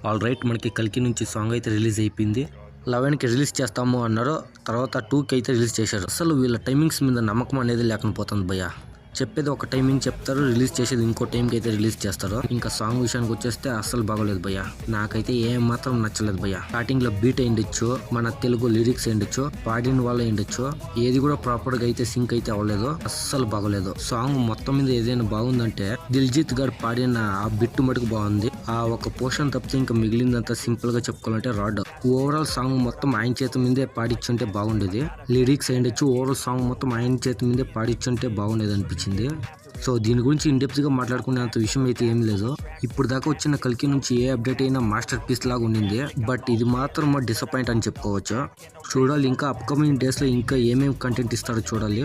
All right, మనకి కల్కి నుంచి సాంగ్ అయితే రిలీజ్ అయిపోయింది. 11కి రిలీజ్ చేస్తాము అన్నారు, తర్వాత 2కి అయితే రిలీజ్ చేశారు. అసలు వీళ్ళ టైమింగ్స్ మీద నమ్మకం అనేది లేకపోతుంది భయ్య. చెప్పేది ఒక టైమింగ్ చెప్తారు, రిలీజ్ చేసేది ఇంకో టైంకి అయితే రిలీజ్ చేస్తారు. ఇంకా సాంగ్ విషయానికి వచ్చేస్తే అస్సలు బాగోలేదు భయ్య. నాకైతే ఏం మాత్రం నచ్చలేదు భయ్య. స్టార్టింగ్ లో బీట్ అయిండొచ్చు, మన తెలుగు లిరిక్స్ అయిండొచ్చు, పాడిన వాళ్ళు అయిండొచ్చు, ఏది కూడా ప్రాపర్ గా అయితే సింక్ అయితే అవ్వలేదు. అస్సలు బాగోలేదు. సాంగ్ మొత్తం మీద ఏదైనా బాగుందంటే దిల్జీత్ గారు పాడిన ఆ బిట్టు మటుకు బాగుంది. ఆ ఒక పోర్షన్ తప్పితే ఇంకా మిగిలిందంతా సింపుల్ గా చెప్పుకోవాలంటే రాడ్. ఓవరాల్ సాంగ్ మొత్తం ఆయన చేతి మీదే పాడిచ్చుంటే బాగుండేది. లిరిక్స్ అయిండొచ్చు, ఓవరాల్ సాంగ్ మొత్తం ఆయన చేతి మీదే పాడిచ్చుంటే బాగుండేది అనిపించింది. సో దీని గురించి ఇన్డెప్త్ గా మాట్లాడుకునేంత విషయం అయితే ఏం లేదు. ఇప్పుడు దాకా వచ్చిన కల్కి నుంచి ఏ అప్డేట్ అయినా మాస్టర్ పీస్ లాగా ఉండింది. బట్ ఇది మాత్రం డిసప్పాయింట్ అని చెప్పుకోవచ్చు. చూడాలి ఇంకా అప్కమింగ్ డేస్ లో ఇంకా ఏమేమి కంటెంట్ ఇస్తారో చూడాలి.